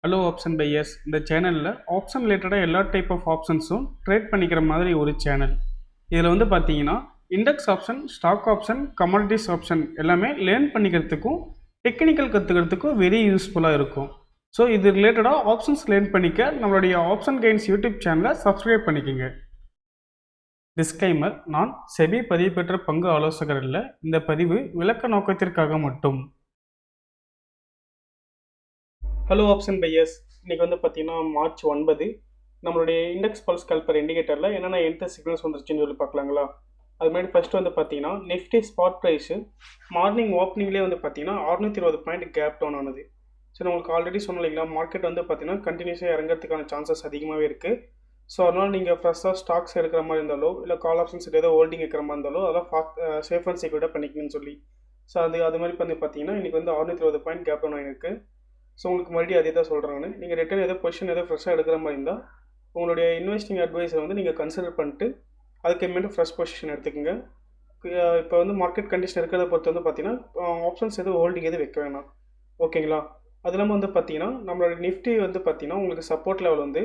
Hello option buyers. இந்த சேனலில் option ரிலேட்டடாக எல்லா டைப் ஆஃப் ஆப்ஷன்ஸும் ட்ரேட் பண்ணிக்கிற மாதிரி ஒரு சேனல். இதில் வந்து பார்த்தீங்கன்னா index option, stock option, commodities option எல்லாமே லேர்ன் பண்ணிக்கிறதுக்கும் டெக்னிக்கல் கற்றுக்கிறதுக்கும் வெரி யூஸ்ஃபுல்லாக இருக்கும். ஸோ இது ரிலேட்டடாக ஆப்ஷன்ஸ் லேர்ன் பண்ணிக்க நம்மளுடைய ஆப்ஷன் கைன்ஸ் யூடியூப் சேனலை சப்ஸ்கிரைப் பண்ணிக்கோங்க. டிஸ்க்ளைமர்: நான் செபி பதிவு பெற்ற பங்கு ஆலோசகர் இல்லை. இந்த பதிவு விளக்க நோக்கத்திற்காக மட்டும். Hello option buyers. இன்றைக்கி வந்து பார்த்தீங்கன்னா மார்ச் 9. நம்மளுடைய இண்டெக்ஸ் பல்ஸ் கால்குலேட்டர் இண்டிகேட்டரில் என்னென்ன எந்த சிக்னல்ஸ் வந்துருச்சுன்னு சொல்லி பார்க்கலாங்களா? அது மாதிரி ஃபஸ்ட்டு வந்து பார்த்தீங்கன்னா நிஃப்டி ஸ்பாட் ப்ரைஸு மார்னிங் ஓப்பனிங்லேயே வந்து பார்த்தீங்கன்னா 620 பாயிண்ட் கேப் டவுன் ஆனது. ஸோ நம்மளுக்கு ஆல்ரெடி சொன்னோம் இல்லைங்களா, மார்க்கெட் வந்து பார்த்தீங்கன்னா கண்டினியூஸாக இறங்கிறதுக்கான சான்சஸ் அதிகமாகவே இருக்குது. ஸோ அதனால் நீங்கள் ஃப்ரெஷ்ஷாக ஸ்டாக்ஸ் எடுக்கிற மாதிரி இருந்தாலோ இல்லை கால் ஆப்ஷன்ஸ் ஏதோ ஹோல்டிங் இருக்கிற மாதிரி இருந்தாலோ அதெல்லாம் சேஃப் அண்ட் செக்யூர்டாக பண்ணிக்கணும்னு சொல்லி. ஸோ அது மாதிரி வந்து பார்த்தீங்கன்னா இன்றைக்கி வந்து 620 பாயிண்ட் கேப் டவுன் ஆகிருக்கு. ஸோ உங்களுக்கு மறுபடியும் அதே தான் சொல்கிறேன். நீங்கள் ரிட்டர்ன் ஏதோ பொசிஷன் ஏதோ ஃப்ரெஷ்ஷாக எடுக்கிற மாதிரி இருந்தால் உங்களுடைய இன்வெஸ்டிங் அட்வைஸை வந்து நீங்கள் கன்சிடர் பண்ணிட்டு அதுக்கேற்ற ஃப்ரெஷ் பொசிஷன் எடுத்துக்கோங்க. இப்போ வந்து மார்க்கெட் கண்டிஷன் இருக்கிறத பொறுத்து வந்து பார்த்தீங்கன்னா ஆப்ஷன்ஸ் எதுவும் ஹோல்டிங் எதுவும் வைக்க வேணாம், ஓகேங்களா? அது இல்லாமல் வந்து பார்த்தீங்கன்னா நம்மளோட நிஃப்டி வந்து பார்த்தீங்கன்னா உங்களுக்கு சப்போர்ட் லெவல் வந்து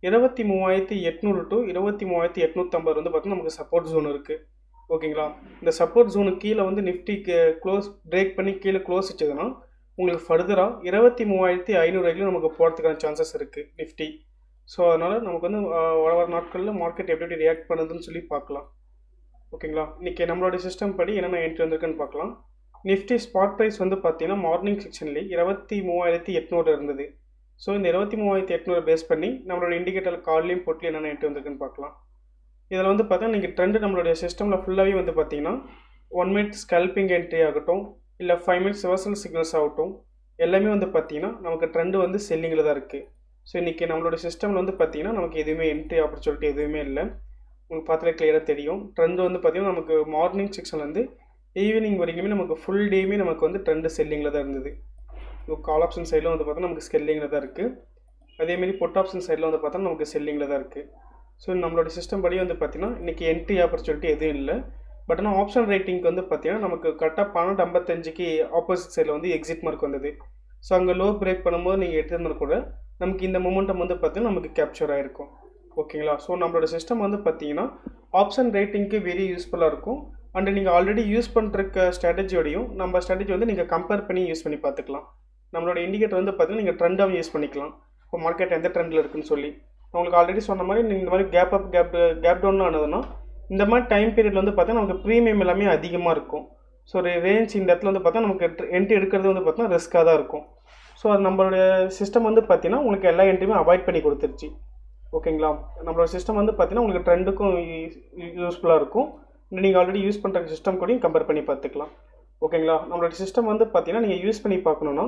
23,800 டு 23,850 வந்து பார்த்தீங்கன்னா நமக்கு சப்போர்ட் ஜோன் இருக்குது, ஓகேங்களா? இந்த சப்போர்ட் ஜோனுக்கு கீழே வந்து நிஃப்டிக்கு க்ளோஸ் பிரேக் பண்ணி கீழே க்ளோஸ் வச்சதுன்னா உங்களுக்கு ஃபர்தராக 23,500 வரைக்கும் நமக்கு போகிறதுக்கான சான்சஸ் இருக்குது நிஃப்டி. ஸோ அதனால் நமக்கு வந்து வர நாட்களில் மார்க்கெட் எப்படி ரியாக்ட் பண்ணுதுன்னு சொல்லி பார்க்கலாம், ஓகேங்களா? இன்றைக்கி நம்மளோட சிஸ்டம் படி என்னென்ன என்ட்ரி வந்திருக்குன்னு பார்க்கலாம். நிஃப்டி ஸ்பாட் ப்ரைஸ் வந்து பார்த்தீங்கன்னா மார்னிங் செக்ஷன்லேயே 23,800 இருந்தது. ஸோ இந்த 23,800 பேஸ் பண்ணி நம்மளோட இண்டிகேட்டர் கால்லையும் போட்டு என்னென்ன என்ட்ரி வந்திருக்குன்னு பார்க்கலாம். இதில் வந்து பார்த்தீங்கன்னா நீங்கள் ட்ரெண்டு நம்மளுடைய சிஸ்டமில் ஃபுல்லாகவே வந்து பார்த்தீங்கன்னா 1 மினிட் ஸ்கல்பிங் என்ட்ரி ஆகட்டும் இல்லை 5 மினிட்ஸ் ரிவர்சல் சிக்னல்ஸ் ஆகட்டும், எல்லாமே வந்து பார்த்தீங்கன்னா நமக்கு ட்ரெண்டு வந்து செல்லிங்கில் தான் இருக்குது. ஸோ இன்றைக்கி நம்மளோட சிஸ்டமில் வந்து பார்த்தீங்கன்னா நமக்கு எதுவுமே என்ட்ரி ஆப்பர்ச்சுனிட்டி எதுவுமே இல்லை. உங்களுக்கு பார்த்தாலே கிளியராக தெரியும். ட்ரெண்டு வந்து பார்த்தீங்கன்னா நமக்கு மார்னிங் செக்ஷன்லேருந்து ஈவினிங் வரைக்குமே நமக்கு ஃபுல் டேயுமே நமக்கு வந்து ட்ரெண்டு செல்லிங்கில் தான் இருந்தது. இப்போ கால் ஆப்ஷன் சைடில் வந்து பார்த்தா நமக்கு செல்லிங்கில் தான் இருக்குது. அதேமாரி பொட் ஆப்ஷன் சைடில் வந்து பார்த்தா நமக்கு செல்லிங்கில் தான் இருக்குது. ஸோ நம்மளோட சிஸ்டம் படி வந்து பார்த்தீங்கன்னா இன்றைக்கி என்ட்ரி ஆப்பர்ச்சுனிட்டி எதுவும் இல்லை. பட் ஆனால் ஆப்ஷன் ரேட்டிங்க்கு வந்து பார்த்தீங்கன்னா நமக்கு கரெக்டாக 12:55க்கு ஆப்போசிட் சைடில் வந்து எக்ஸிட் மார்க் வந்தது. ஸோ அங்கே லோ பிரேக் பண்ணும்போது நீங்கள் எடுத்துருந்தா கூட நமக்கு இந்த மொமெண்டம் வந்து பார்த்தீங்கன்னா நமக்கு கேப்சர் ஆகிருக்கும், ஓகேங்களா? ஸோ நம்மளோட சிஸ்டம் வந்து பார்த்தீங்கன்னா ஆப்ஷன் ரேட்டிங்க்கு வெரி யூஸ்ஃபுல்லாக இருக்கும். அண்ட் நீங்கள் ஆல்ரெடி யூஸ் பண்ணுற ஸ்ட்ராட்டஜியோடையும் நம்ம ஸ்ட்ராட்டஜி வந்து நீங்கள் கம்பேர் பண்ணி யூஸ் பண்ணி பார்த்துக்கலாம். நம்மளோட இண்டிகேட்டர் வந்து பார்த்தீங்கன்னா நீங்கள் ட்ரெண்டாகவும் யூஸ் பண்ணிக்கலாம். இப்போ மார்க்கெட் எந்த ட்ரெண்டில் இருக்குன்னு சொல்லி உங்களுக்கு ஆல்ரெடி சொன்ன மாதிரி நீங்கள் இந்த மாதிரி கேப் அப் கேப் டவுன் ஆனதுன்னா இந்த மாதிரி டைம் பீரியட் வந்து பார்த்தா நமக்கு ப்ரீமியம் எல்லாமே அதிகமாக இருக்கும். ஸோ ஒரு ரேஞ்ச் இந்த இடத்துல வந்து பார்த்தா நமக்கு என்ட்ரி எடுக்கிறது வந்து பார்த்தீங்கன்னா ரிஸ்க்காக தான் இருக்கும். ஸோ அது நம்மளுடைய சிஸ்டம் வந்து பார்த்தீங்கன்னா உங்களுக்கு எல்லா என்ட்ரியுமே அவாய்ட் பண்ணி கொடுத்துருச்சு, ஓகேங்களா? நம்மளோட சிஸ்டம் வந்து பார்த்தீங்கன்னா உங்களுக்கு ட்ரெண்டுக்கும் யூஸ்ஃபுல்லாக இருக்கும். நீங்கள் ஆல்ரெடி யூஸ் பண்ணுற சிஸ்டம் கூடயும் கம்பேர் பண்ணி பார்த்துக்கலாம், ஓகேங்களா? நம்மளோட சிஸ்டம் வந்து பார்த்தீங்கன்னா நீங்கள் யூஸ் பண்ணி பார்க்கணுன்னா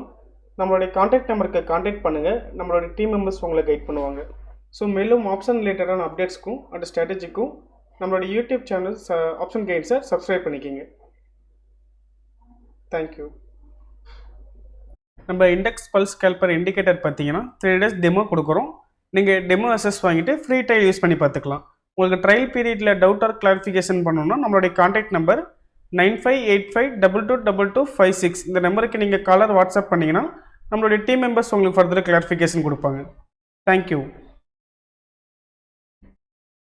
நம்மளுடைய கான்டாக்ட் நம்பருக்கு கான்டாக்ட் பண்ணுங்கள். நம்மளோட டீம் மெம்பர்ஸ் உங்களை கைட் பண்ணுவாங்க. ஸோ மேலும் ஆப்ஷன் ரிலேட்டடான அப்டேட்ஸ்க்கும் அண்ட் ஸ்ட்ராட்டஜிக்கும் நம்மளோட யூடியூப் சேனல் ஆப்ஷன் கைட்ஸை சப்ஸ்கிரைப் பண்ணிக்கிங்க. தேங்க்யூ. நம்ம இண்டெக்ஸ் பல்ஸ் கால்குலேட்டர் இண்டிகேட்டர் பார்த்தீங்கன்னா 3 days டெமோ கொடுக்குறோம். நீங்கள் டெமோ அசஸ் வாங்கிட்டு ஃப்ரீ ட்ரையல் யூஸ் பண்ணி பார்த்துக்கலாம். உங்களுக்கு ட்ரையல் பீரியடில் டவுட் ஆர் கிளாரிஃபிகேஷன் பண்ணணும்னா நம்மளுடைய கான்டாக்ட் நம்பர் 9585222256 இந்த நம்பருக்கு நீங்கள் காலர் வாட்ஸ்அப் பண்ணிங்கன்னா நம்மளுடைய டீம் மெம்பர்ஸ் உங்களுக்கு ஃபர்தர் கிளாரிஃபிகேஷன் கொடுப்பாங்க. தேங்க்யூ.